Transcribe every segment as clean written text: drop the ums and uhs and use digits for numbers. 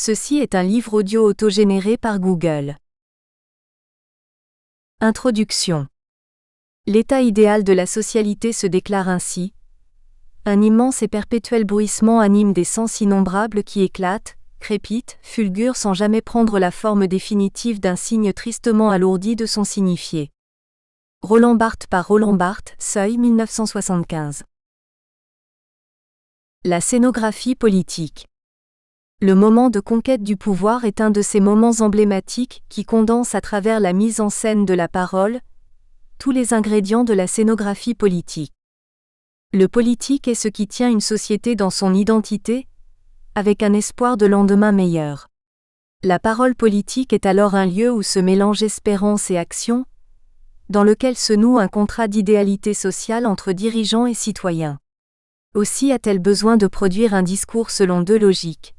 Ceci est un livre audio autogénéré par Google. Introduction. L'état idéal de la socialité se déclare ainsi. Un immense et perpétuel bruissement anime des sens innombrables qui éclatent, crépitent, fulgurent sans jamais prendre la forme définitive d'un signe tristement alourdi de son signifié. Roland Barthes par Roland Barthes, Seuil 1975. La scénographie politique. Le moment de conquête du pouvoir est un de ces moments emblématiques qui condensent à travers la mise en scène de la parole tous les ingrédients de la scénographie politique. Le politique est ce qui tient une société dans son identité, avec un espoir de lendemain meilleur. La parole politique est alors un lieu où se mélangent espérance et action, dans lequel se noue un contrat d'idéalité sociale entre dirigeants et citoyens. Aussi a-t-elle besoin de produire un discours selon deux logiques.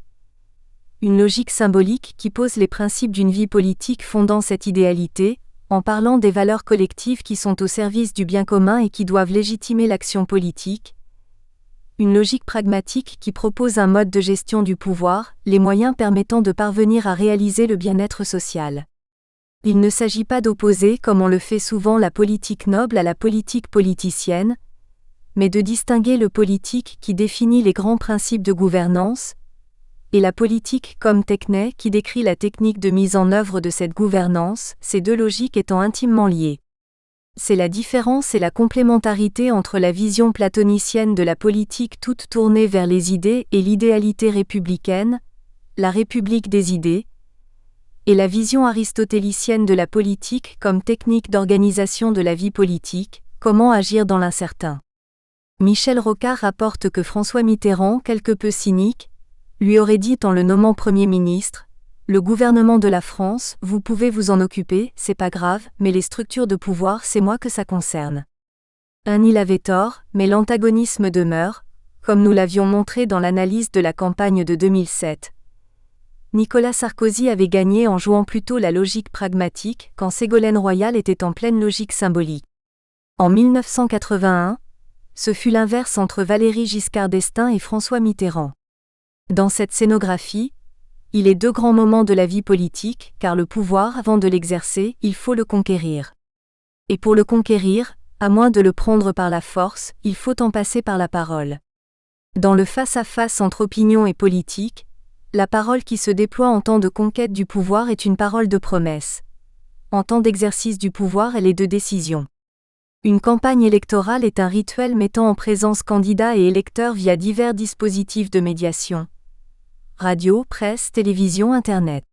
Une logique symbolique qui pose les principes d'une vie politique fondant cette idéalité, en parlant des valeurs collectives qui sont au service du bien commun et qui doivent légitimer l'action politique. Une logique pragmatique qui propose un mode de gestion du pouvoir, les moyens permettant de parvenir à réaliser le bien-être social. Il ne s'agit pas d'opposer, comme on le fait souvent, la politique noble à la politique politicienne, mais de distinguer le politique qui définit les grands principes de gouvernance, et la politique comme techné qui décrit la technique de mise en œuvre de cette gouvernance, ces deux logiques étant intimement liées. C'est la différence et la complémentarité entre la vision platonicienne de la politique toute tournée vers les idées et l'idéalité républicaine, la république des idées, et la vision aristotélicienne de la politique comme technique d'organisation de la vie politique, comment agir dans l'incertain. Michel Rocard rapporte que François Mitterrand, quelque peu cynique, lui aurait dit en le nommant Premier ministre, « Le gouvernement de la France, vous pouvez vous en occuper, c'est pas grave, mais les structures de pouvoir c'est moi que ça concerne. » Il avait tort, mais l'antagonisme demeure, comme nous l'avions montré dans l'analyse de la campagne de 2007. Nicolas Sarkozy avait gagné en jouant plutôt la logique pragmatique, quand Ségolène Royal était en pleine logique symbolique. En 1981, ce fut l'inverse entre Valéry Giscard d'Estaing et François Mitterrand. Dans cette scénographie, il est deux grands moments de la vie politique, car le pouvoir, avant de l'exercer, il faut le conquérir. Et pour le conquérir, à moins de le prendre par la force, il faut en passer par la parole. Dans le face-à-face entre opinion et politique, la parole qui se déploie en temps de conquête du pouvoir est une parole de promesse. En temps d'exercice du pouvoir, elle est de décision. Une campagne électorale est un rituel mettant en présence candidats et électeurs via divers dispositifs de médiation. Radio, presse, télévision, Internet.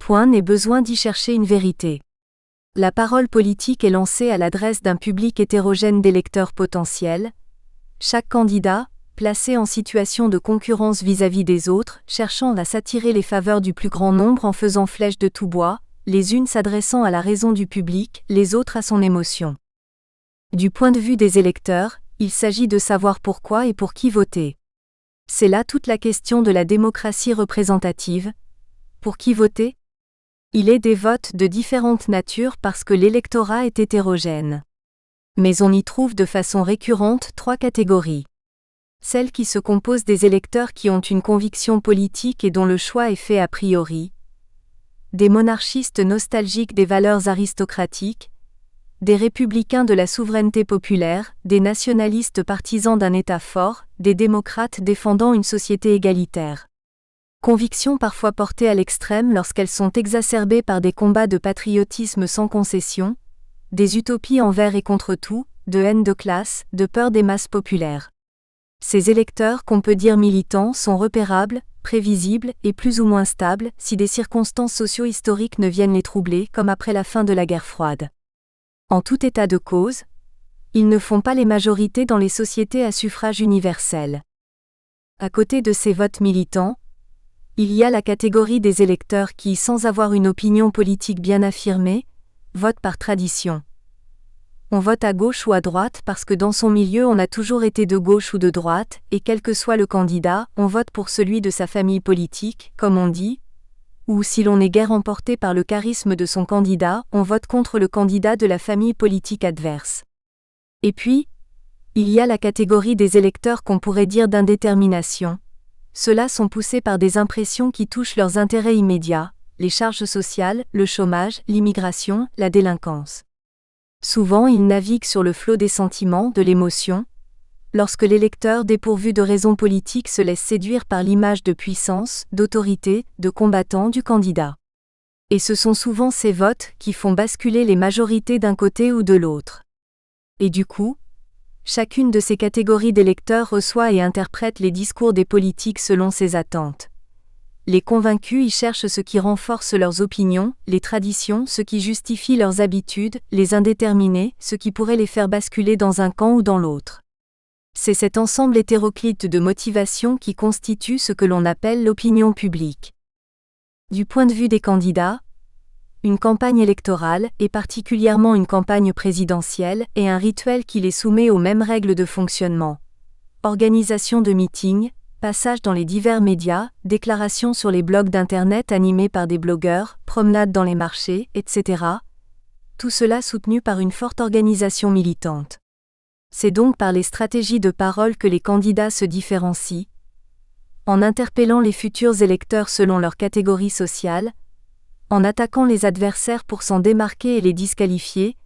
Point n'est besoin d'y chercher une vérité. La parole politique est lancée à l'adresse d'un public hétérogène d'électeurs potentiels. Chaque candidat, placé en situation de concurrence vis-à-vis des autres, cherchant à s'attirer les faveurs du plus grand nombre en faisant flèche de tout bois, les unes s'adressant à la raison du public, les autres à son émotion. Du point de vue des électeurs, il s'agit de savoir pourquoi et pour qui voter. C'est là toute la question de la démocratie représentative. Pour qui voter ? Il est des votes de différentes natures parce que l'électorat est hétérogène. Mais on y trouve de façon récurrente trois catégories. Celles qui se composent des électeurs qui ont une conviction politique et dont le choix est fait a priori. Des monarchistes nostalgiques des valeurs aristocratiques. Des républicains de la souveraineté populaire, des nationalistes partisans d'un État fort, des démocrates défendant une société égalitaire. Convictions parfois portées à l'extrême lorsqu'elles sont exacerbées par des combats de patriotisme sans concession, des utopies envers et contre tout, de haine de classe, de peur des masses populaires. Ces électeurs qu'on peut dire militants sont repérables, prévisibles et plus ou moins stables si des circonstances socio-historiques ne viennent les troubler comme après la fin de la guerre froide. En tout état de cause, ils ne font pas les majorités dans les sociétés à suffrage universel. À côté de ces votes militants, il y a la catégorie des électeurs qui, sans avoir une opinion politique bien affirmée, votent par tradition. On vote à gauche ou à droite parce que dans son milieu on a toujours été de gauche ou de droite, et quel que soit le candidat, on vote pour celui de sa famille politique, comme on dit, ou si l'on n'est guère emporté par le charisme de son candidat, on vote contre le candidat de la famille politique adverse. Et puis, il y a la catégorie des électeurs qu'on pourrait dire d'indétermination, ceux-là sont poussés par des impressions qui touchent leurs intérêts immédiats, les charges sociales, le chômage, l'immigration, la délinquance. Souvent ils naviguent sur le flot des sentiments, de l'émotion, lorsque l'électeur dépourvu de raisons politiques se laisse séduire par l'image de puissance, d'autorité, de combattant du candidat. Et ce sont souvent ces votes qui font basculer les majorités d'un côté ou de l'autre. Et du coup, chacune de ces catégories d'électeurs reçoit et interprète les discours des politiques selon ses attentes. Les convaincus y cherchent ce qui renforce leurs opinions, les traditions, ce qui justifie leurs habitudes, les indéterminés, ce qui pourrait les faire basculer dans un camp ou dans l'autre. C'est cet ensemble hétéroclite de motivations qui constitue ce que l'on appelle l'opinion publique. Du point de vue des candidats, une campagne électorale, et particulièrement une campagne présidentielle, est un rituel qui les soumet aux mêmes règles de fonctionnement. Organisation de meetings, passage dans les divers médias, déclarations sur les blogs d'Internet animés par des blogueurs, promenades dans les marchés, etc. Tout cela soutenu par une forte organisation militante. C'est donc par les stratégies de parole que les candidats se différencient, en interpellant les futurs électeurs selon leur catégorie sociale, en attaquant les adversaires pour s'en démarquer et les disqualifier,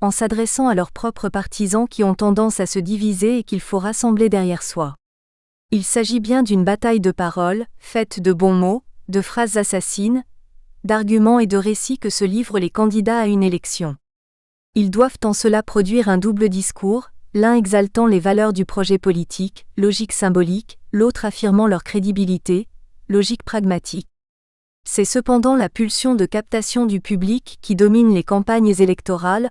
en s'adressant à leurs propres partisans qui ont tendance à se diviser et qu'il faut rassembler derrière soi. Il s'agit bien d'une bataille de paroles, faite de bons mots, de phrases assassines, d'arguments et de récits que se livrent les candidats à une élection. Ils doivent en cela produire un double discours, l'un exaltant les valeurs du projet politique, logique symbolique, l'autre affirmant leur crédibilité, logique pragmatique. C'est cependant la pulsion de captation du public qui domine les campagnes électorales,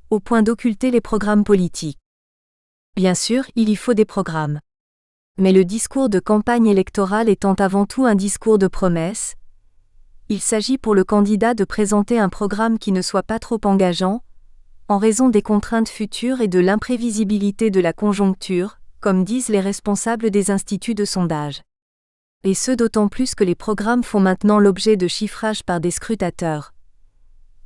au point d'occulter les programmes politiques. Bien sûr, il y faut des programmes. Mais le discours de campagne électorale étant avant tout un discours de promesse, il s'agit pour le candidat de présenter un programme qui ne soit pas trop engageant, en raison des contraintes futures et de l'imprévisibilité de la conjoncture, comme disent les responsables des instituts de sondage. Et ce d'autant plus que les programmes font maintenant l'objet de chiffrage par des scrutateurs.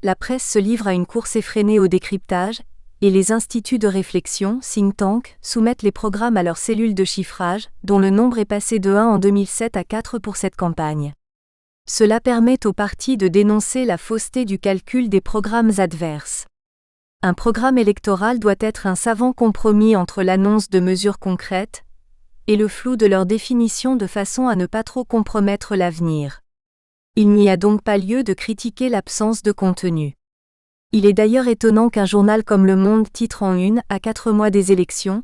La presse se livre à une course effrénée au décryptage, et les instituts de réflexion, think tank, soumettent les programmes à leurs cellules de chiffrage, dont le nombre est passé de 1 en 2007 à 4 pour cette campagne. Cela permet aux partis de dénoncer la fausseté du calcul des programmes adverses. Un programme électoral doit être un savant compromis entre l'annonce de mesures concrètes et le flou de leur définition de façon à ne pas trop compromettre l'avenir. Il n'y a donc pas lieu de critiquer l'absence de contenu. Il est d'ailleurs étonnant qu'un journal comme Le Monde titre en une, à 4 mois des élections,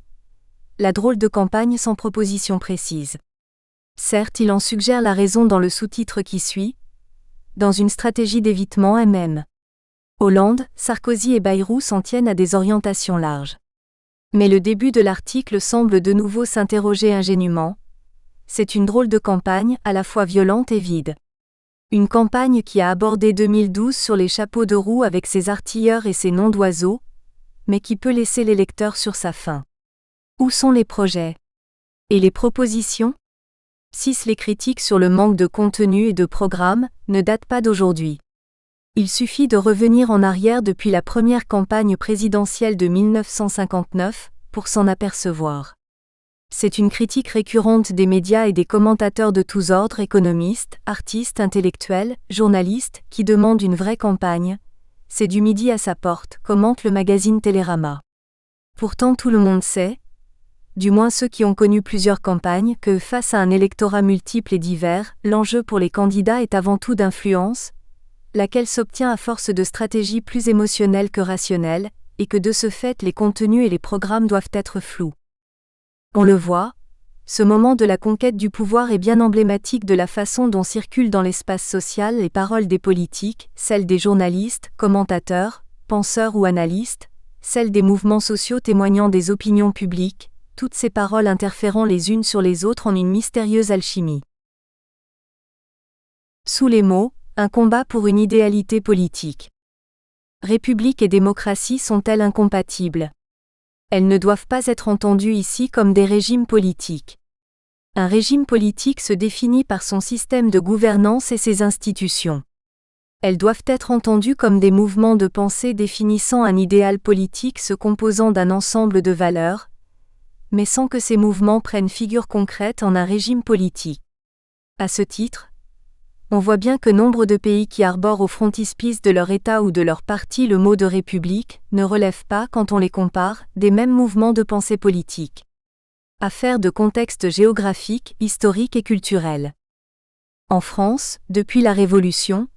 la drôle de campagne sans proposition précise. Certes, il en suggère la raison dans le sous-titre qui suit, dans une stratégie d'évitement MM. Hollande, Sarkozy et Bayrou s'en tiennent à des orientations larges. Mais le début de l'article semble de nouveau s'interroger ingénument. C'est une drôle de campagne, à la fois violente et vide. Une campagne qui a abordé 2012 sur les chapeaux de roue avec ses artilleurs et ses noms d'oiseaux, mais qui peut laisser l'électeur sur sa faim. Où sont les projets? Et les propositions? Si les critiques sur le manque de contenu et de programme ne datent pas d'aujourd'hui. Il suffit de revenir en arrière depuis la première campagne présidentielle de 1959 pour s'en apercevoir. C'est une critique récurrente des médias et des commentateurs de tous ordres, économistes, artistes, intellectuels, journalistes, qui demandent une vraie campagne. C'est du midi à sa porte, commente le magazine Télérama. Pourtant tout le monde sait, du moins ceux qui ont connu plusieurs campagnes, que face à un électorat multiple et divers, l'enjeu pour les candidats est avant tout d'influence, laquelle s'obtient à force de stratégies plus émotionnelles que rationnelles, et que de ce fait les contenus et les programmes doivent être flous. On le voit, ce moment de la conquête du pouvoir est bien emblématique de la façon dont circulent dans l'espace social les paroles des politiques, celles des journalistes, commentateurs, penseurs ou analystes, celles des mouvements sociaux témoignant des opinions publiques, toutes ces paroles interférant les unes sur les autres en une mystérieuse alchimie. Sous les mots, un combat pour une idéalité politique. République et démocratie sont-elles incompatibles? Elles ne doivent pas être entendues ici comme des régimes politiques. Un régime politique se définit par son système de gouvernance et ses institutions. Elles doivent être entendues comme des mouvements de pensée définissant un idéal politique se composant d'un ensemble de valeurs, mais sans que ces mouvements prennent figure concrète en un régime politique. À ce titre, on voit bien que nombre de pays qui arborent au frontispice de leur État ou de leur parti le mot de république ne relèvent pas, quand on les compare, des mêmes mouvements de pensée politique. Affaire de contexte géographique, historique et culturel. En France, depuis la Révolution,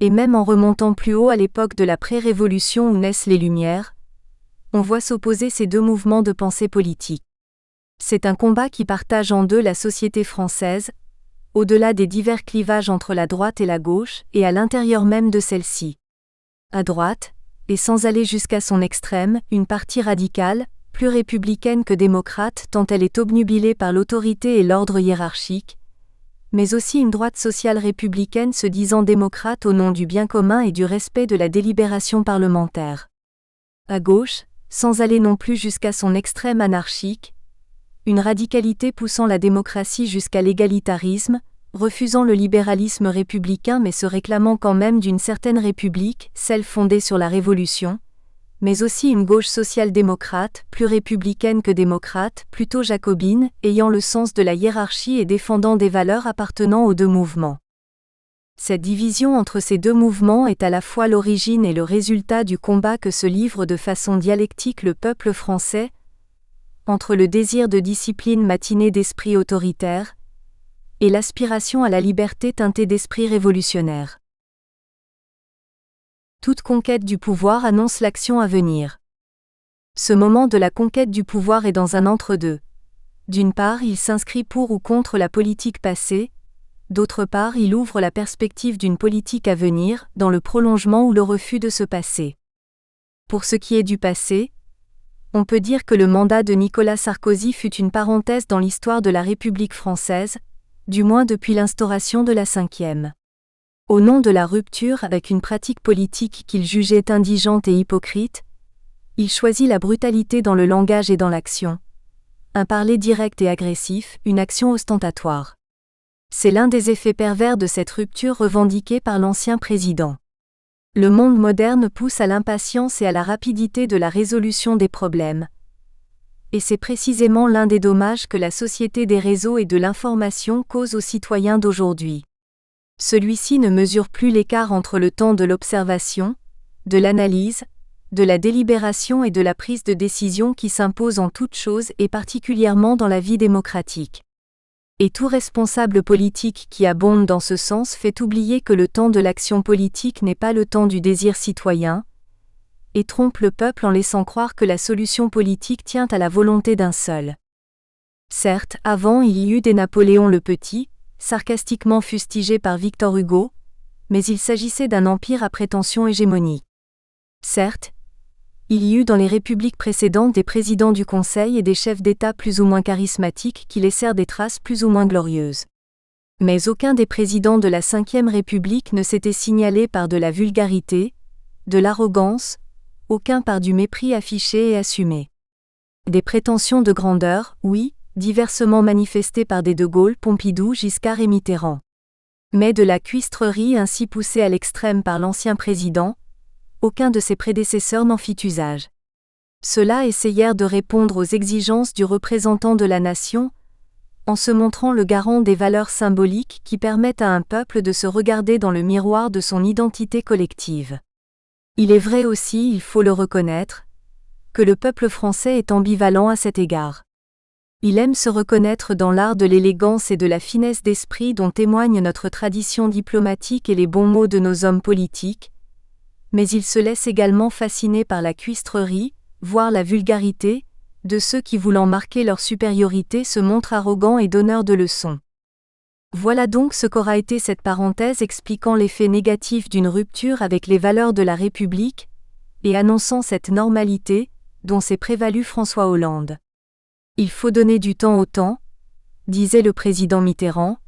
et même en remontant plus haut à l'époque de la pré-révolution où naissent les Lumières, on voit s'opposer ces deux mouvements de pensée politique. C'est un combat qui partage en deux la société française, au-delà des divers clivages entre la droite et la gauche, et à l'intérieur même de celle-ci. À droite, et sans aller jusqu'à son extrême, une partie radicale, plus républicaine que démocrate tant elle est obnubilée par l'autorité et l'ordre hiérarchique, mais aussi une droite sociale républicaine se disant démocrate au nom du bien commun et du respect de la délibération parlementaire. À gauche, sans aller non plus jusqu'à son extrême anarchique, une radicalité poussant la démocratie jusqu'à l'égalitarisme, refusant le libéralisme républicain mais se réclamant quand même d'une certaine république, celle fondée sur la Révolution, mais aussi une gauche social-démocrate, plus républicaine que démocrate, plutôt jacobine, ayant le sens de la hiérarchie et défendant des valeurs appartenant aux deux mouvements. Cette division entre ces deux mouvements est à la fois l'origine et le résultat du combat que se livre de façon dialectique le peuple français, entre le désir de discipline matiné d'esprit autoritaire et l'aspiration à la liberté teintée d'esprit révolutionnaire. Toute conquête du pouvoir annonce l'action à venir. Ce moment de la conquête du pouvoir est dans un entre-deux. D'une part, il s'inscrit pour ou contre la politique passée, d'autre part, il ouvre la perspective d'une politique à venir, dans le prolongement ou le refus de ce passé. Pour ce qui est du passé, on peut dire que le mandat de Nicolas Sarkozy fut une parenthèse dans l'histoire de la République française, du moins depuis l'instauration de la Ve. Au nom de la rupture avec une pratique politique qu'il jugeait indigente et hypocrite, il choisit la brutalité dans le langage et dans l'action. Un parler direct et agressif, une action ostentatoire. C'est l'un des effets pervers de cette rupture revendiquée par l'ancien président. Le monde moderne pousse à l'impatience et à la rapidité de la résolution des problèmes. Et c'est précisément l'un des dommages que la société des réseaux et de l'information cause aux citoyens d'aujourd'hui. Celui-ci ne mesure plus l'écart entre le temps de l'observation, de l'analyse, de la délibération et de la prise de décision qui s'impose en toute chose et particulièrement dans la vie démocratique. Et tout responsable politique qui abonde dans ce sens fait oublier que le temps de l'action politique n'est pas le temps du désir citoyen, et trompe le peuple en laissant croire que la solution politique tient à la volonté d'un seul. Certes, avant il y eut des Napoléon le Petit, sarcastiquement fustigés par Victor Hugo, mais il s'agissait d'un empire à prétention hégémonique. Certes, il y eut dans les républiques précédentes des présidents du Conseil et des chefs d'État plus ou moins charismatiques qui laissèrent des traces plus ou moins glorieuses. Mais aucun des présidents de la Ve République ne s'était signalé par de la vulgarité, de l'arrogance, aucun par du mépris affiché et assumé. Des prétentions de grandeur, oui, diversement manifestées par des De Gaulle, Pompidou, Giscard et Mitterrand. Mais de la cuistrerie ainsi poussée à l'extrême par l'ancien président, aucun de ses prédécesseurs n'en fit usage. Ceux-là essayèrent de répondre aux exigences du représentant de la nation, en se montrant le garant des valeurs symboliques qui permettent à un peuple de se regarder dans le miroir de son identité collective. Il est vrai aussi, il faut le reconnaître, que le peuple français est ambivalent à cet égard. Il aime se reconnaître dans l'art de l'élégance et de la finesse d'esprit dont témoigne notre tradition diplomatique et les bons mots de nos hommes politiques, mais il se laisse également fasciner par la cuistrerie, voire la vulgarité, de ceux qui voulant marquer leur supériorité se montrent arrogants et donneurs de leçons. Voilà donc ce qu'aura été cette parenthèse expliquant l'effet négatif d'une rupture avec les valeurs de la République, et annonçant cette normalité, dont s'est prévalu François Hollande. Il faut donner du temps au temps, disait le président Mitterrand,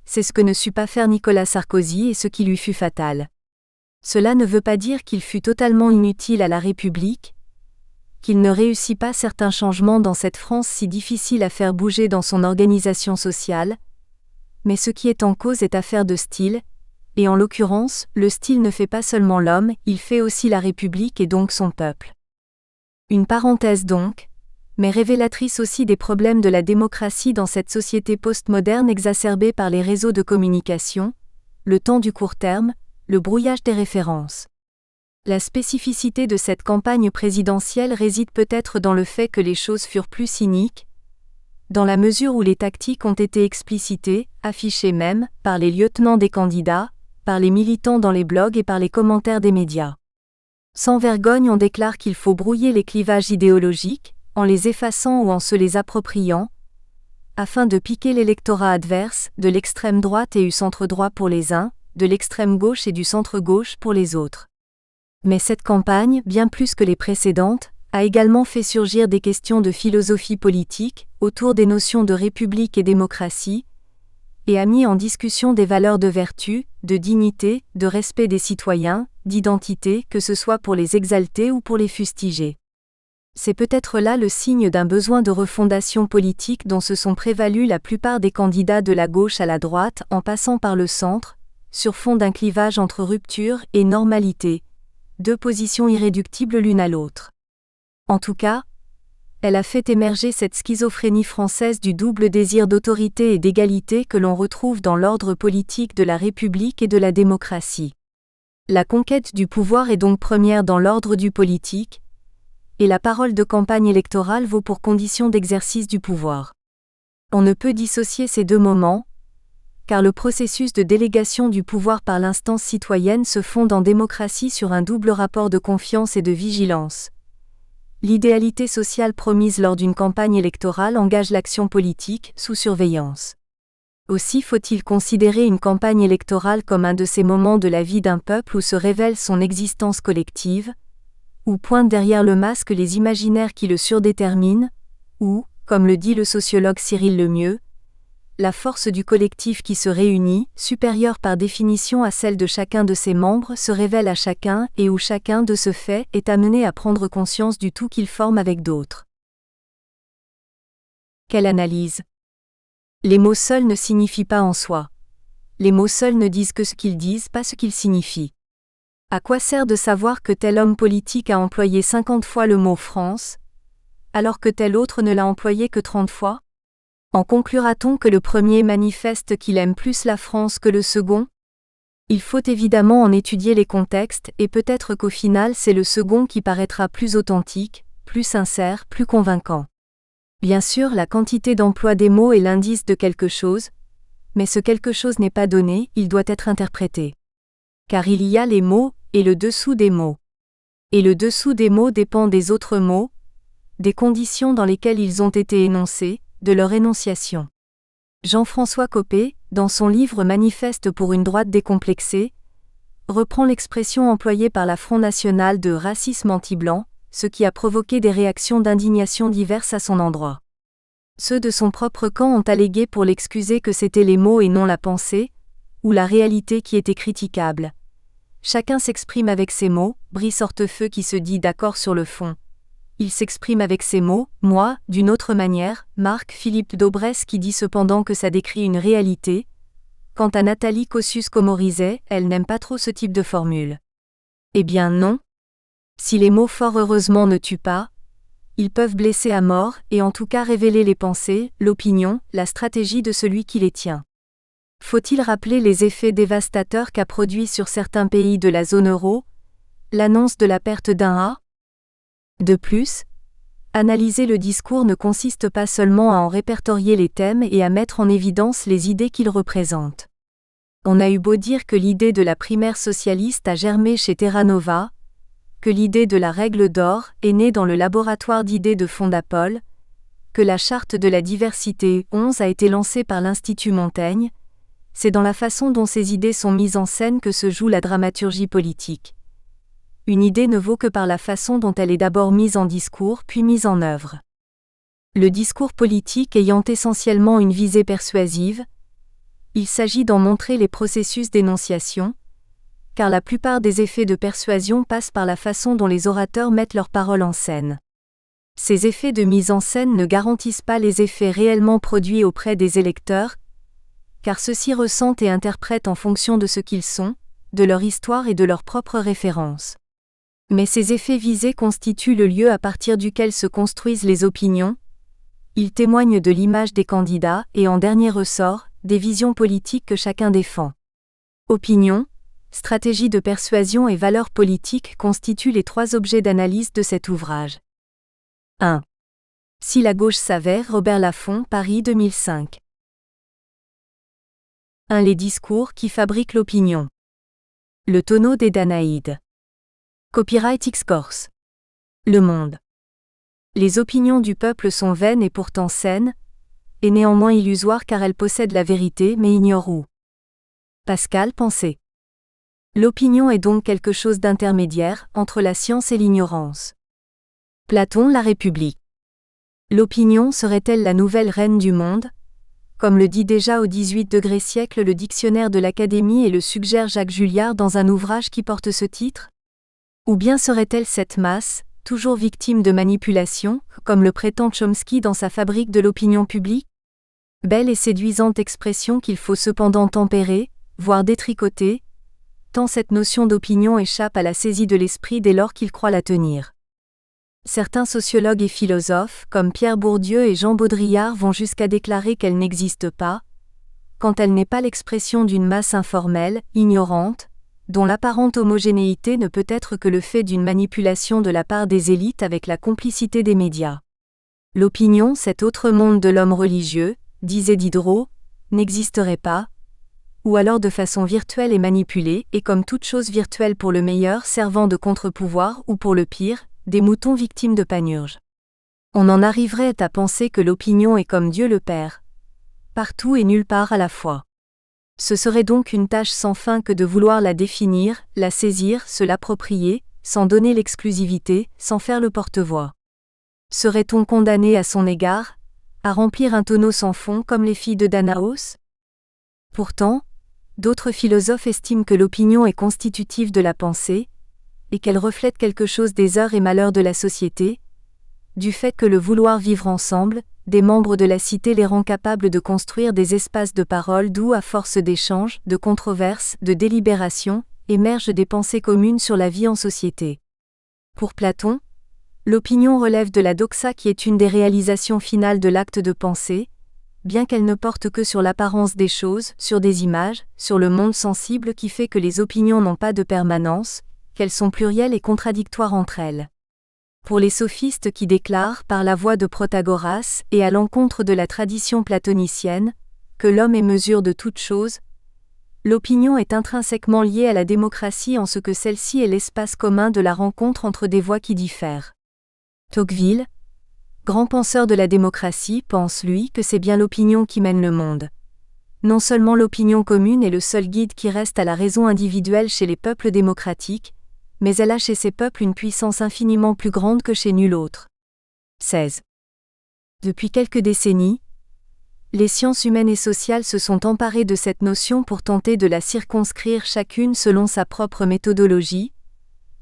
c'est ce que ne sut pas faire Nicolas Sarkozy et ce qui lui fut fatal. Cela ne veut pas dire qu'il fut totalement inutile à la République, qu'il ne réussit pas certains changements dans cette France si difficile à faire bouger dans son organisation sociale, mais ce qui est en cause est affaire de style, et en l'occurrence, le style ne fait pas seulement l'homme, il fait aussi la République et donc son peuple. Une parenthèse donc, mais révélatrice aussi des problèmes de la démocratie dans cette société postmoderne exacerbée par les réseaux de communication, le temps du court terme, le brouillage des références. La spécificité de cette campagne présidentielle réside peut-être dans le fait que les choses furent plus cyniques, dans la mesure où les tactiques ont été explicitées, affichées même, par les lieutenants des candidats, par les militants dans les blogs et par les commentaires des médias. Sans vergogne, on déclare qu'il faut brouiller les clivages idéologiques, en les effaçant ou en se les appropriant, afin de piquer l'électorat adverse, de l'extrême droite et du centre-droit pour les uns, de l'extrême gauche et du centre-gauche pour les autres. Mais cette campagne, bien plus que les précédentes, a également fait surgir des questions de philosophie politique, autour des notions de république et démocratie, et a mis en discussion des valeurs de vertu, de dignité, de respect des citoyens, d'identité, que ce soit pour les exalter ou pour les fustiger. C'est peut-être là le signe d'un besoin de refondation politique dont se sont prévalus la plupart des candidats de la gauche à la droite en passant par le centre, sur fond d'un clivage entre rupture et normalité, deux positions irréductibles l'une à l'autre. En tout cas, elle a fait émerger cette schizophrénie française du double désir d'autorité et d'égalité que l'on retrouve dans l'ordre politique de la République et de la démocratie. La conquête du pouvoir est donc première dans l'ordre du politique, et la parole de campagne électorale vaut pour condition d'exercice du pouvoir. On ne peut dissocier ces deux moments, car le processus de délégation du pouvoir par l'instance citoyenne se fonde en démocratie sur un double rapport de confiance et de vigilance. L'idéalité sociale promise lors d'une campagne électorale engage l'action politique, sous surveillance. Aussi faut-il considérer une campagne électorale comme un de ces moments de la vie d'un peuple où se révèle son existence collective, où pointent derrière le masque les imaginaires qui le surdéterminent, où, comme le dit le sociologue Cyril Lemieux, la force du collectif qui se réunit, supérieure par définition à celle de chacun de ses membres, se révèle à chacun et où chacun, de ce fait, est amené à prendre conscience du tout qu'il forme avec d'autres. Quelle analyse! Les mots seuls ne signifient pas en soi. Les mots seuls ne disent que ce qu'ils disent, pas ce qu'ils signifient. À quoi sert de savoir que tel homme politique a employé 50 fois le mot « France », alors que tel autre ne l'a employé que 30 fois? En conclura-t-on que le premier manifeste qu'il aime plus la France que le second? Il faut évidemment en étudier les contextes et peut-être qu'au final c'est le second qui paraîtra plus authentique, plus sincère, plus convaincant. Bien sûr, la quantité d'emploi des mots est l'indice de quelque chose, mais ce quelque chose n'est pas donné, il doit être interprété. Car il y a les mots et le dessous des mots. Et le dessous des mots dépend des autres mots, des conditions dans lesquelles ils ont été énoncés, de leur énonciation. Jean-François Copé, dans son livre Manifeste pour une droite décomplexée, reprend l'expression employée par la Front National de racisme anti-blanc, ce qui a provoqué des réactions d'indignation diverses à son endroit. Ceux de son propre camp ont allégué pour l'excuser que c'étaient les mots et non la pensée, ou la réalité qui était critiquable. Chacun s'exprime avec ses mots, Brice Hortefeux qui se dit d'accord sur le fond. Il s'exprime avec ses mots, moi, d'une autre manière, Marc-Philippe Daubresse qui dit cependant que ça décrit une réalité. Quant à Nathalie Kosciusko-Morizet, elle n'aime pas trop ce type de formule. Eh bien non. Si les mots fort heureusement ne tuent pas, ils peuvent blesser à mort et en tout cas révéler les pensées, l'opinion, la stratégie de celui qui les tient. Faut-il rappeler les effets dévastateurs qu'a produit sur certains pays de la zone euro l'annonce de la perte d'un A? De plus, analyser le discours ne consiste pas seulement à en répertorier les thèmes et à mettre en évidence les idées qu'il représente. On a eu beau dire que l'idée de la primaire socialiste a germé chez Terra Nova, que l'idée de la règle d'or est née dans le laboratoire d'idées de Fondapol, que la charte de la diversité 11 a été lancée par l'Institut Montaigne, c'est dans la façon dont ces idées sont mises en scène que se joue la dramaturgie politique. Une idée ne vaut que par la façon dont elle est d'abord mise en discours puis mise en œuvre. Le discours politique ayant essentiellement une visée persuasive, il s'agit d'en montrer les processus d'énonciation, car la plupart des effets de persuasion passent par la façon dont les orateurs mettent leurs paroles en scène. Ces effets de mise en scène ne garantissent pas les effets réellement produits auprès des électeurs, car ceux-ci ressentent et interprètent en fonction de ce qu'ils sont, de leur histoire et de leurs propres références. Mais ces effets visés constituent le lieu à partir duquel se construisent les opinions. Ils témoignent de l'image des candidats et en dernier ressort, des visions politiques que chacun défend. Opinion, stratégie de persuasion et valeurs politiques constituent les trois objets d'analyse de cet ouvrage. 1. Si la gauche savait, Robert Laffont, Paris 2005. 1. Les discours qui fabriquent l'opinion. Le tonneau des Danaïdes. Copyright X-Corse. Le Monde. Les opinions du peuple sont vaines et pourtant saines, et néanmoins illusoires car elles possèdent la vérité mais ignorent où. Pascal, Pensée. L'opinion est donc quelque chose d'intermédiaire entre la science et l'ignorance. Platon, La République. L'opinion serait-elle la nouvelle reine du monde ? Comme le dit déjà au XVIII siècle le dictionnaire de l'Académie et le suggère Jacques Julliard dans un ouvrage qui porte ce titre ? Ou bien serait-elle cette masse, toujours victime de manipulation, comme le prétend Chomsky dans sa Fabrique de l'opinion publique ? Belle et séduisante expression qu'il faut cependant tempérer, voire détricoter, tant cette notion d'opinion échappe à la saisie de l'esprit dès lors qu'il croit la tenir. Certains sociologues et philosophes, comme Pierre Bourdieu et Jean Baudrillard, vont jusqu'à déclarer qu'elle n'existe pas, quand elle n'est pas l'expression d'une masse informelle, ignorante, dont l'apparente homogénéité ne peut être que le fait d'une manipulation de la part des élites avec la complicité des médias. L'opinion, cet autre monde de l'homme religieux, disait Diderot, n'existerait pas, ou alors de façon virtuelle et manipulée, et comme toute chose virtuelle pour le meilleur servant de contre-pouvoir ou pour le pire, des moutons victimes de panurge. On en arriverait à penser que l'opinion est comme Dieu le Père, partout et nulle part à la fois. Ce serait donc une tâche sans fin que de vouloir la définir, la saisir, se l'approprier, sans donner l'exclusivité, sans faire le porte-voix. Serait-on condamné à son égard, à remplir un tonneau sans fond comme les filles de Danaos ? Pourtant, d'autres philosophes estiment que l'opinion est constitutive de la pensée, et qu'elle reflète quelque chose des heures et malheurs de la société, du fait que le vouloir vivre ensemble, des membres de la cité les rend capables de construire des espaces de parole d'où, à force d'échanges, de controverses, de délibérations, émergent des pensées communes sur la vie en société. Pour Platon, l'opinion relève de la doxa qui est une des réalisations finales de l'acte de pensée, bien qu'elle ne porte que sur l'apparence des choses, sur des images, sur le monde sensible qui fait que les opinions n'ont pas de permanence, qu'elles sont plurielles et contradictoires entre elles. Pour les sophistes qui déclarent, par la voix de Protagoras et à l'encontre de la tradition platonicienne, que l'homme est mesure de toute chose, l'opinion est intrinsèquement liée à la démocratie en ce que celle-ci est l'espace commun de la rencontre entre des voix qui diffèrent. Tocqueville, grand penseur de la démocratie, pense lui que c'est bien l'opinion qui mène le monde. Non seulement l'opinion commune est le seul guide qui reste à la raison individuelle chez les peuples démocratiques, mais elle a chez ces peuples une puissance infiniment plus grande que chez nul autre. 16. Depuis quelques décennies, les sciences humaines et sociales se sont emparées de cette notion pour tenter de la circonscrire chacune selon sa propre méthodologie,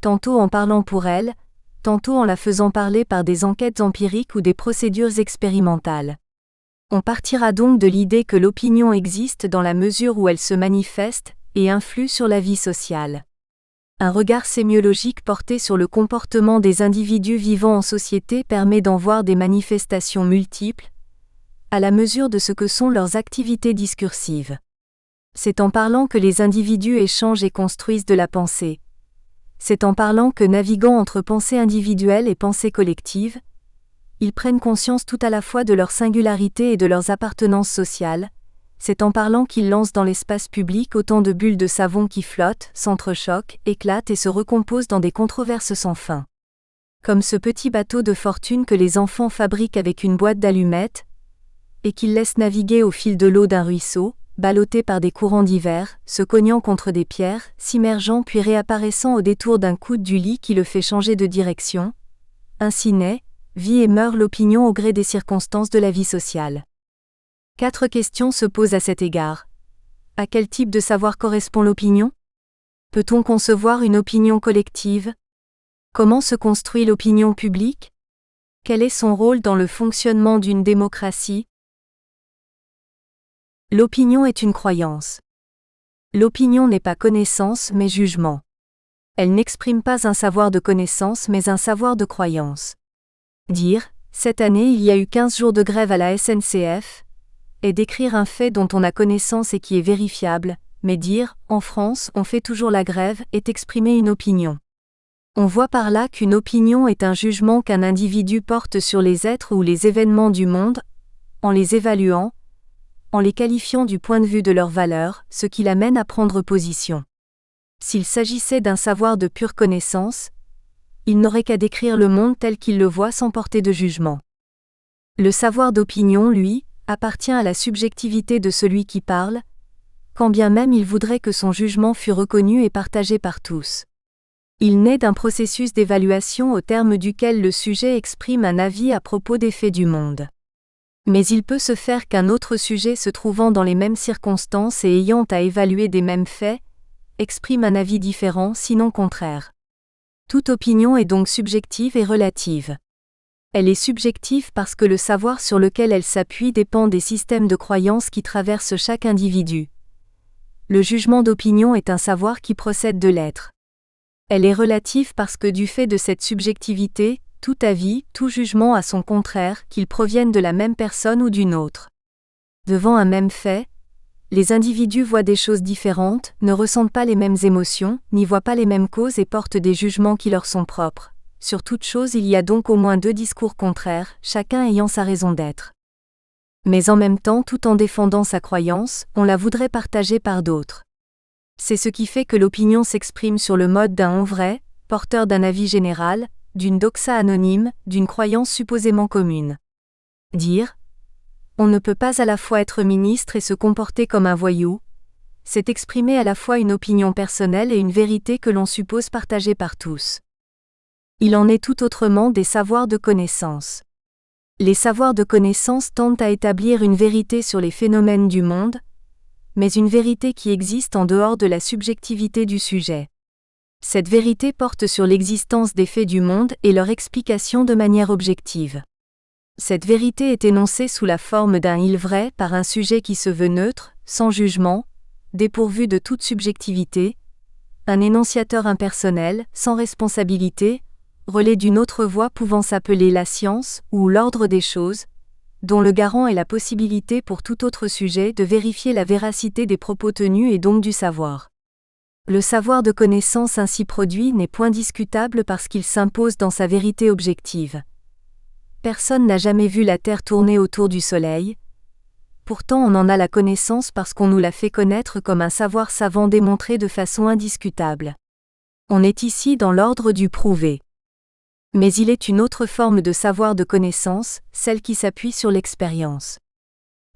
tantôt en parlant pour elle, tantôt en la faisant parler par des enquêtes empiriques ou des procédures expérimentales. On partira donc de l'idée que l'opinion existe dans la mesure où elle se manifeste et influe sur la vie sociale. Un regard sémiologique porté sur le comportement des individus vivant en société permet d'en voir des manifestations multiples, à la mesure de ce que sont leurs activités discursives. C'est en parlant que les individus échangent et construisent de la pensée. C'est en parlant que, naviguant entre pensée individuelle et pensée collective, ils prennent conscience tout à la fois de leur singularité et de leurs appartenances sociales. C'est en parlant qu'ils lancent dans l'espace public autant de bulles de savon qui flottent, s'entrechoquent, éclatent et se recomposent dans des controverses sans fin. Comme ce petit bateau de fortune que les enfants fabriquent avec une boîte d'allumettes, et qu'ils laissent naviguer au fil de l'eau d'un ruisseau, ballotté par des courants divers, se cognant contre des pierres, s'immergeant puis réapparaissant au détour d'un coude du lit qui le fait changer de direction. Ainsi naît, vit et meurt l'opinion au gré des circonstances de la vie sociale. 4 questions se posent à cet égard. À quel type de savoir correspond l'opinion ? Peut-on concevoir une opinion collective ? Comment se construit l'opinion publique ? Quel est son rôle dans le fonctionnement d'une démocratie ? L'opinion est une croyance. L'opinion n'est pas connaissance mais jugement. Elle n'exprime pas un savoir de connaissance mais un savoir de croyance. Dire « Cette année il y a eu 15 jours de grève à la SNCF » est décrire un fait dont on a connaissance et qui est vérifiable, mais dire « En France on fait toujours la grève » est exprimer une opinion. On voit par là qu'une opinion est un jugement qu'un individu porte sur les êtres ou les événements du monde, en les évaluant, en les qualifiant du point de vue de leur valeur, ce qui l'amène à prendre position. S'il s'agissait d'un savoir de pure connaissance, il n'aurait qu'à décrire le monde tel qu'il le voit sans porter de jugement. Le savoir d'opinion, lui, appartient à la subjectivité de celui qui parle, quand bien même il voudrait que son jugement fût reconnu et partagé par tous. Il naît d'un processus d'évaluation au terme duquel le sujet exprime un avis à propos des faits du monde. Mais il peut se faire qu'un autre sujet se trouvant dans les mêmes circonstances et ayant à évaluer des mêmes faits, exprime un avis différent sinon contraire. Toute opinion est donc subjective et relative. Elle est subjective parce que le savoir sur lequel elle s'appuie dépend des systèmes de croyances qui traversent chaque individu. Le jugement d'opinion est un savoir qui procède de l'être. Elle est relative parce que du fait de cette subjectivité, tout avis, tout jugement a son contraire, qu'ils proviennent de la même personne ou d'une autre. Devant un même fait, les individus voient des choses différentes, ne ressentent pas les mêmes émotions, n'y voient pas les mêmes causes et portent des jugements qui leur sont propres. Sur toute chose il y a donc au moins deux discours contraires, chacun ayant sa raison d'être. Mais en même temps, tout en défendant sa croyance, on la voudrait partager par d'autres. C'est ce qui fait que l'opinion s'exprime sur le mode d'un on vrai, porteur d'un avis général, d'une doxa anonyme, d'une croyance supposément commune. Dire on ne peut pas à la fois être ministre et se comporter comme un voyou, c'est exprimer à la fois une opinion personnelle et une vérité que l'on suppose partagée par tous. Il en est tout autrement des savoirs de connaissance. Les savoirs de connaissance tendent à établir une vérité sur les phénomènes du monde, mais une vérité qui existe en dehors de la subjectivité du sujet. Cette vérité porte sur l'existence des faits du monde et leur explication de manière objective. Cette vérité est énoncée sous la forme d'un il vrai par un sujet qui se veut neutre, sans jugement, dépourvu de toute subjectivité, un énonciateur impersonnel, sans responsabilité, relais d'une autre voix pouvant s'appeler la science ou l'ordre des choses, dont le garant est la possibilité pour tout autre sujet de vérifier la véracité des propos tenus et donc du savoir. Le savoir de connaissance ainsi produit n'est point discutable parce qu'il s'impose dans sa vérité objective. Personne n'a jamais vu la Terre tourner autour du Soleil. Pourtant on en a la connaissance parce qu'on nous l'a fait connaître comme un savoir savant démontré de façon indiscutable. On est ici dans l'ordre du prouvé. Mais il est une autre forme de savoir de connaissance, celle qui s'appuie sur l'expérience.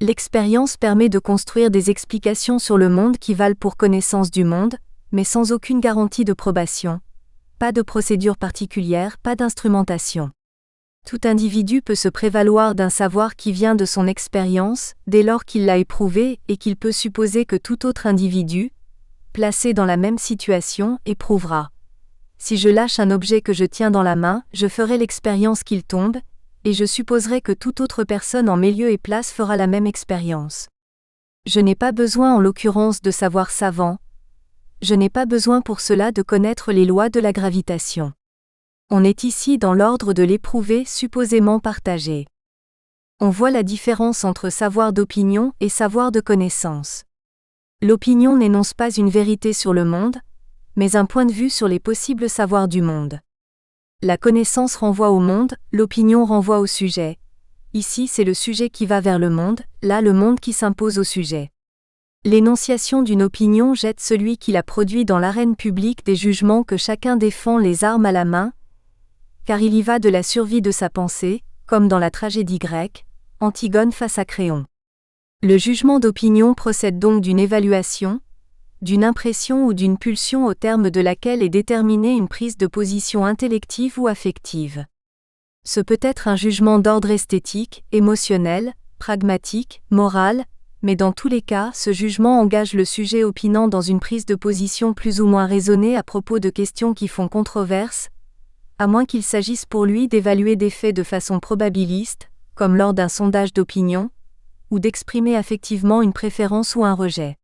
L'expérience permet de construire des explications sur le monde qui valent pour connaissance du monde, mais sans aucune garantie de probation. Pas de procédure particulière, pas d'instrumentation. Tout individu peut se prévaloir d'un savoir qui vient de son expérience, dès lors qu'il l'a éprouvé et qu'il peut supposer que tout autre individu, placé dans la même situation, éprouvera. Si je lâche un objet que je tiens dans la main, je ferai l'expérience qu'il tombe, et je supposerai que toute autre personne en mes lieu et place fera la même expérience. Je n'ai pas besoin en l'occurrence de savoir savant. Je n'ai pas besoin pour cela de connaître les lois de la gravitation. On est ici dans l'ordre de l'éprouvé supposément partagé. On voit la différence entre savoir d'opinion et savoir de connaissance. L'opinion n'énonce pas une vérité sur le monde, mais un point de vue sur les possibles savoirs du monde. La connaissance renvoie au monde, l'opinion renvoie au sujet. Ici c'est le sujet qui va vers le monde, là le monde qui s'impose au sujet. L'énonciation d'une opinion jette celui qui l'a produit dans l'arène publique des jugements que chacun défend les armes à la main, car il y va de la survie de sa pensée, comme dans la tragédie grecque, Antigone face à Créon. Le jugement d'opinion procède donc d'une évaluation, d'une impression ou d'une pulsion au terme de laquelle est déterminée une prise de position intellective ou affective. Ce peut être un jugement d'ordre esthétique, émotionnel, pragmatique, moral, mais dans tous les cas, ce jugement engage le sujet opinant dans une prise de position plus ou moins raisonnée à propos de questions qui font controverse, à moins qu'il s'agisse pour lui d'évaluer des faits de façon probabiliste, comme lors d'un sondage d'opinion, ou d'exprimer affectivement une préférence ou un rejet.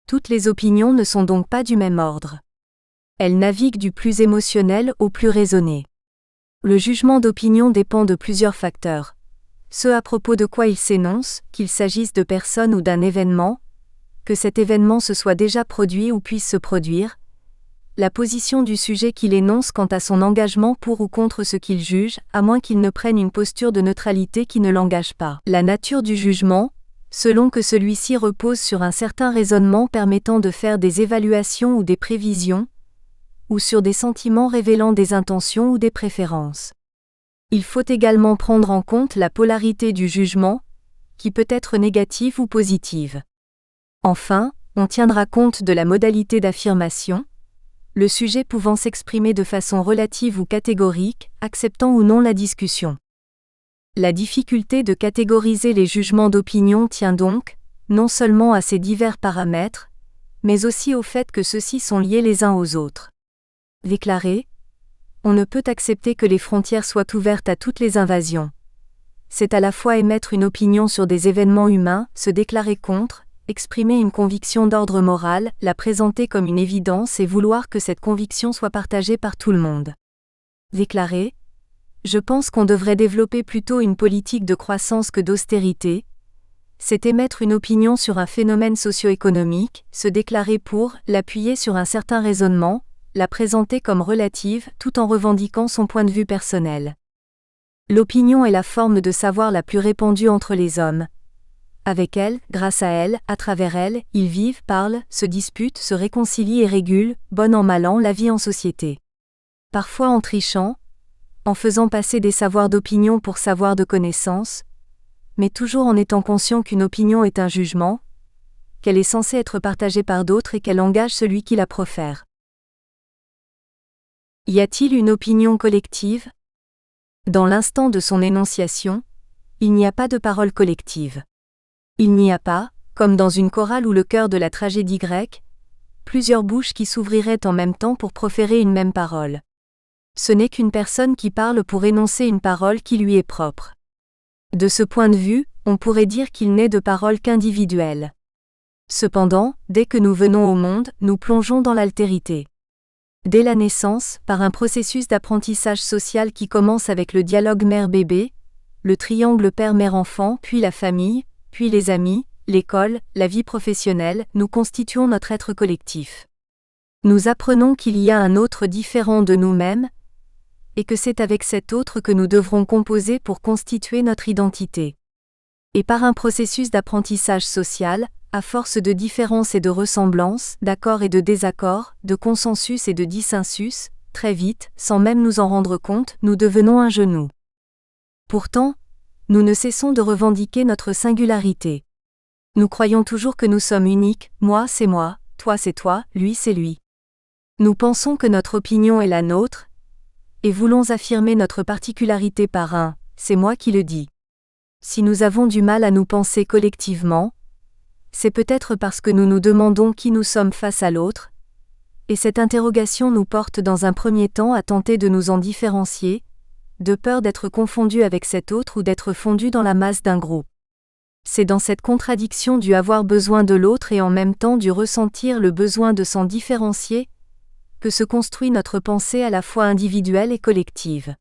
Toutes les opinions ne sont donc pas du même ordre. Elle navigue du plus émotionnel au plus raisonné. Le jugement d'opinion dépend de plusieurs facteurs. Ce à propos de quoi il s'énonce, qu'il s'agisse de personnes ou d'un événement, que cet événement se soit déjà produit ou puisse se produire, la position du sujet qu'il énonce quant à son engagement pour ou contre ce qu'il juge, à moins qu'il ne prenne une posture de neutralité qui ne l'engage pas. La nature du jugement, selon que celui-ci repose sur un certain raisonnement permettant de faire des évaluations ou des prévisions, ou sur des sentiments révélant des intentions ou des préférences. Il faut également prendre en compte la polarité du jugement, qui peut être négative ou positive. Enfin, on tiendra compte de la modalité d'affirmation, le sujet pouvant s'exprimer de façon relative ou catégorique, acceptant ou non la discussion. La difficulté de catégoriser les jugements d'opinion tient donc, non seulement à ces divers paramètres, mais aussi au fait que ceux-ci sont liés les uns aux autres. Déclarer, on ne peut accepter que les frontières soient ouvertes à toutes les invasions. C'est à la fois émettre une opinion sur des événements humains, se déclarer contre, exprimer une conviction d'ordre moral, la présenter comme une évidence et vouloir que cette conviction soit partagée par tout le monde. Déclarer, je pense qu'on devrait développer plutôt une politique de croissance que d'austérité. C'est émettre une opinion sur un phénomène socio-économique, se déclarer pour, l'appuyer sur un certain raisonnement, la présenter comme relative tout en revendiquant son point de vue personnel. L'opinion est la forme de savoir la plus répandue entre les hommes. Avec elle, grâce à elle, à travers elle, ils vivent, parlent, se disputent, se réconcilient et régulent, bon an mal an, la vie en société. Parfois en trichant, en faisant passer des savoirs d'opinion pour savoirs de connaissance, mais toujours en étant conscient qu'une opinion est un jugement, qu'elle est censée être partagée par d'autres et qu'elle engage celui qui la profère. Y a-t-il une opinion collective ? Dans l'instant de son énonciation, il n'y a pas de parole collective. Il n'y a pas, comme dans une chorale ou le chœur de la tragédie grecque, plusieurs bouches qui s'ouvriraient en même temps pour proférer une même parole. Ce n'est qu'une personne qui parle pour énoncer une parole qui lui est propre. De ce point de vue, on pourrait dire qu'il n'est de parole qu'individuelle. Cependant, dès que nous venons au monde, nous plongeons dans l'altérité. Dès la naissance, par un processus d'apprentissage social qui commence avec le dialogue mère-bébé, le triangle père-mère-enfant, puis la famille, puis les amis, l'école, la vie professionnelle, nous constituons notre être collectif. Nous apprenons qu'il y a un autre différent de nous-mêmes, et que c'est avec cet autre que nous devrons composer pour constituer notre identité. Et par un processus d'apprentissage social, à force de différences et de ressemblances, d'accords et de désaccords, de consensus et de dissensus, très vite, sans même nous en rendre compte, nous devenons un genou. Pourtant, nous ne cessons de revendiquer notre singularité. Nous croyons toujours que nous sommes uniques, moi c'est moi, toi c'est toi, lui c'est lui. Nous pensons que notre opinion est la nôtre, et voulons affirmer notre particularité par un « c'est moi qui le dis ». Si nous avons du mal à nous penser collectivement, c'est peut-être parce que nous nous demandons qui nous sommes face à l'autre, et cette interrogation nous porte dans un premier temps à tenter de nous en différencier, de peur d'être confondus avec cet autre ou d'être fondus dans la masse d'un groupe. C'est dans cette contradiction du avoir besoin de l'autre et en même temps du ressentir le besoin de s'en différencier, que se construit notre pensée à la fois individuelle et collective.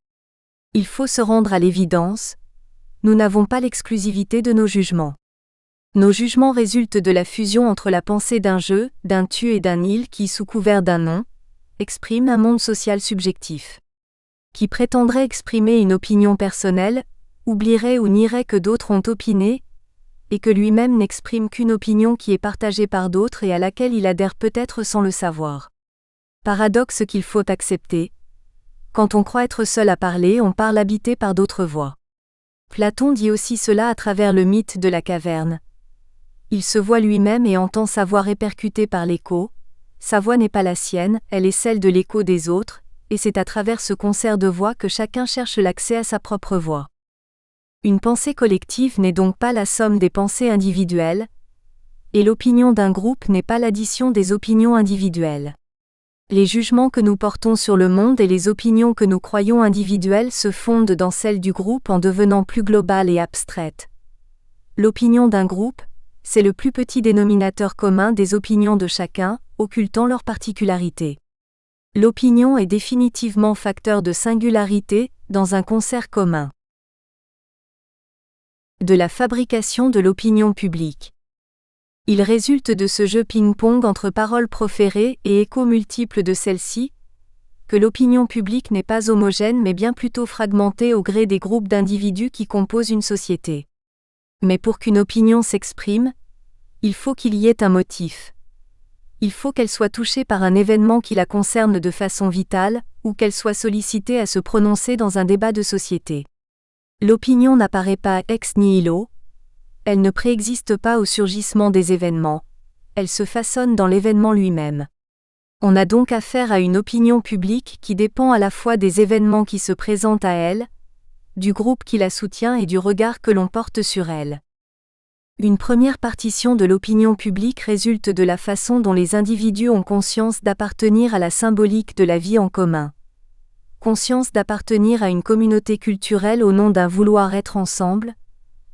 Il faut se rendre à l'évidence, nous n'avons pas l'exclusivité de nos jugements. Nos jugements résultent de la fusion entre la pensée d'un je, d'un tu et d'un il qui, sous couvert d'un nom, exprime un monde social subjectif. Qui prétendrait exprimer une opinion personnelle, oublierait ou nierait que d'autres ont opiné, et que lui-même n'exprime qu'une opinion qui est partagée par d'autres et à laquelle il adhère peut-être sans le savoir. Paradoxe qu'il faut accepter. Quand on croit être seul à parler, on parle habité par d'autres voix. Platon dit aussi cela à travers le mythe de la caverne. Il se voit lui-même et entend sa voix répercutée par l'écho. Sa voix n'est pas la sienne, elle est celle de l'écho des autres, et c'est à travers ce concert de voix que chacun cherche l'accès à sa propre voix. Une pensée collective n'est donc pas la somme des pensées individuelles, et l'opinion d'un groupe n'est pas l'addition des opinions individuelles. Les jugements que nous portons sur le monde et les opinions que nous croyons individuelles se fondent dans celles du groupe en devenant plus globales et abstraites. L'opinion d'un groupe, c'est le plus petit dénominateur commun des opinions de chacun, occultant leurs particularités. L'opinion est définitivement facteur de singularité, dans un concert commun. De la fabrication de l'opinion publique. Il résulte de ce jeu ping-pong entre paroles proférées et échos multiples de celles-ci, que l'opinion publique n'est pas homogène mais bien plutôt fragmentée au gré des groupes d'individus qui composent une société. Mais pour qu'une opinion s'exprime, il faut qu'il y ait un motif. Il faut qu'elle soit touchée par un événement qui la concerne de façon vitale, ou qu'elle soit sollicitée à se prononcer dans un débat de société. L'opinion n'apparaît pas ex nihilo, elle ne préexiste pas au surgissement des événements, elle se façonne dans l'événement lui-même. On a donc affaire à une opinion publique qui dépend à la fois des événements qui se présentent à elle, du groupe qui la soutient et du regard que l'on porte sur elle. Une première partition de l'opinion publique résulte de la façon dont les individus ont conscience d'appartenir à la symbolique de la vie en commun. Conscience d'appartenir à une communauté culturelle au nom d'un vouloir être ensemble.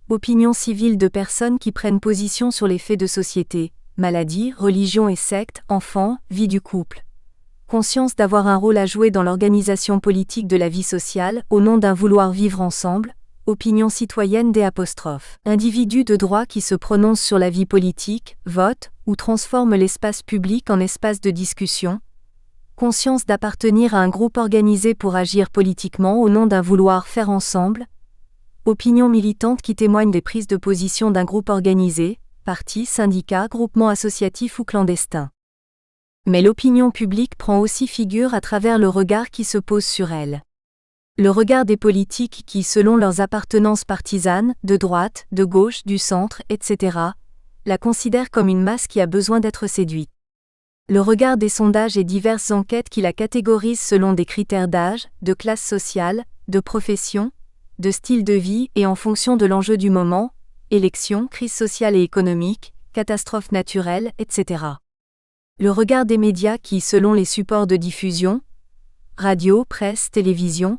Opinion civile de personnes qui prennent position sur les faits de société, maladie, religion et secte, enfants, vie du couple. Conscience d'avoir un rôle à jouer dans l'organisation politique de la vie sociale, au nom d'un vouloir vivre ensemble. Opinion citoyenne des apostrophes. Individus de droit qui se prononcent sur la vie politique, votent, ou transforment l'espace public en espace de discussion. Conscience d'appartenir à un groupe organisé pour agir politiquement au nom d'un vouloir faire ensemble. Opinion militante qui témoigne des prises de position d'un groupe organisé, parti, syndicat, groupement associatif ou clandestin. Mais l'opinion publique prend aussi figure à travers le regard qui se pose sur elle. Le regard des politiques qui, selon leurs appartenances partisanes, de droite, de gauche, du centre, etc., la considèrent comme une masse qui a besoin d'être séduite. Le regard des sondages et diverses enquêtes qui la catégorisent selon des critères d'âge, de classe sociale, de profession, de style de vie et en fonction de l'enjeu du moment, élections, crise sociale et économique, catastrophes naturelles, etc. Le regard des médias qui, selon les supports de diffusion, radio, presse, télévision,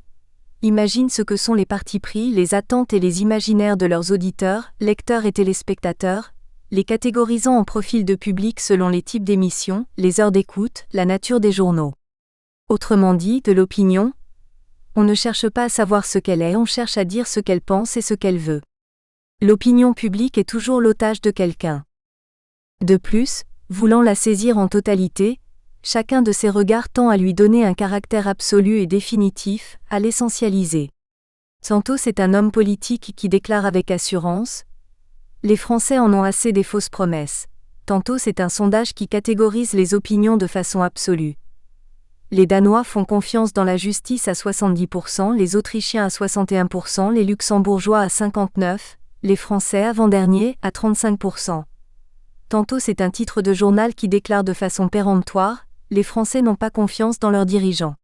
imaginent ce que sont les partis pris, les attentes et les imaginaires de leurs auditeurs, lecteurs et téléspectateurs, les catégorisant en profils de public selon les types d'émissions, les heures d'écoute, la nature des journaux. Autrement dit, de l'opinion, on ne cherche pas à savoir ce qu'elle est, on cherche à dire ce qu'elle pense et ce qu'elle veut. L'opinion publique est toujours l'otage de quelqu'un. De plus, voulant la saisir en totalité, chacun de ses regards tend à lui donner un caractère absolu et définitif, à l'essentialiser. Tantôt c'est un homme politique qui déclare avec assurance « Les Français en ont assez des fausses promesses », tantôt c'est un sondage qui catégorise les opinions de façon absolue. Les Danois font confiance dans la justice à 70%, les Autrichiens à 61%, les Luxembourgeois à 59%, les Français avant-derniers à 35%. Tantôt c'est un titre de journal qui déclare de façon péremptoire « Les Français n'ont pas confiance dans leurs dirigeants ».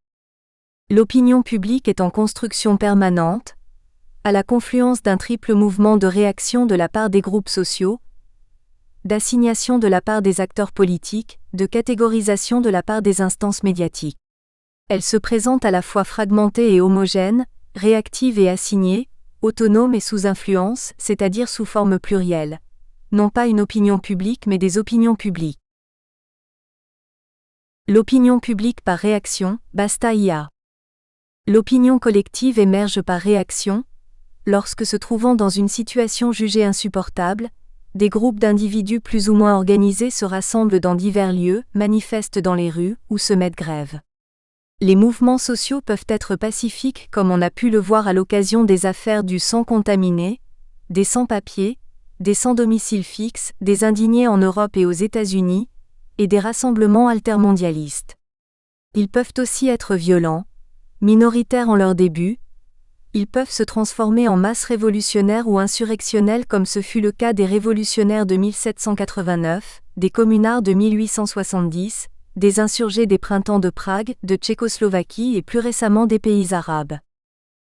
L'opinion publique est en construction permanente, à la confluence d'un triple mouvement de réaction de la part des groupes sociaux, d'assignation de la part des acteurs politiques, de catégorisation de la part des instances médiatiques. Elle se présente à la fois fragmentée et homogène, réactive et assignée, autonome et sous influence, c'est-à-dire sous forme plurielle. Non pas une opinion publique mais des opinions publiques. L'opinion publique par réaction, basta IA. L'opinion collective émerge par réaction, lorsque se trouvant dans une situation jugée insupportable, des groupes d'individus plus ou moins organisés se rassemblent dans divers lieux, manifestent dans les rues, ou se mettent grève. Les mouvements sociaux peuvent être pacifiques comme on a pu le voir à l'occasion des affaires du sang contaminé, des sans-papiers, des sans-domicile fixe, des indignés en Europe et aux États-Unis, et des rassemblements altermondialistes. Ils peuvent aussi être violents, minoritaires en leur début, ils peuvent se transformer en masse révolutionnaire ou insurrectionnelle comme ce fut le cas des révolutionnaires de 1789, des communards de 1870, des insurgés des printemps de Prague, de Tchécoslovaquie et plus récemment des pays arabes.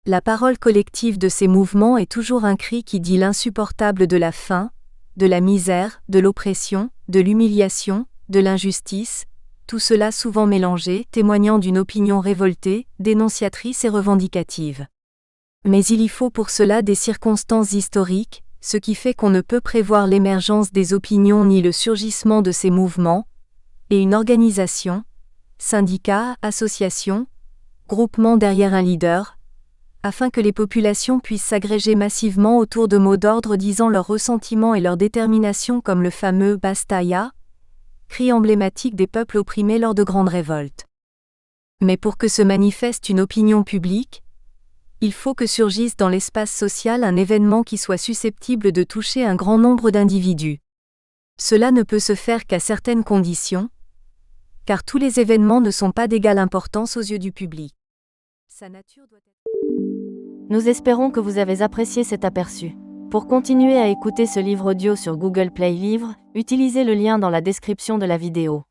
La parole collective de ces mouvements est toujours un cri qui dit l'insupportable de la faim, de la misère, de l'oppression, de l'humiliation, de l'injustice, tout cela souvent mélangé, témoignant d'une opinion révoltée, dénonciatrice et revendicative. Mais il y faut pour cela des circonstances historiques, ce qui fait qu'on ne peut prévoir l'émergence des opinions ni le surgissement de ces mouvements, et une organisation, syndicats, associations, groupements derrière un leader, afin que les populations puissent s'agréger massivement autour de mots d'ordre disant leur ressentiment et leur détermination comme le fameux « Basta ya », cri emblématique des peuples opprimés lors de grandes révoltes. Mais pour que se manifeste une opinion publique, il faut que surgisse dans l'espace social un événement qui soit susceptible de toucher un grand nombre d'individus. Cela ne peut se faire qu'à certaines conditions, car tous les événements ne sont pas d'égale importance aux yeux du public. Sa nature doit être... Nous espérons que vous avez apprécié cet aperçu. Pour continuer à écouter ce livre audio sur Google Play Livres, utilisez le lien dans la description de la vidéo.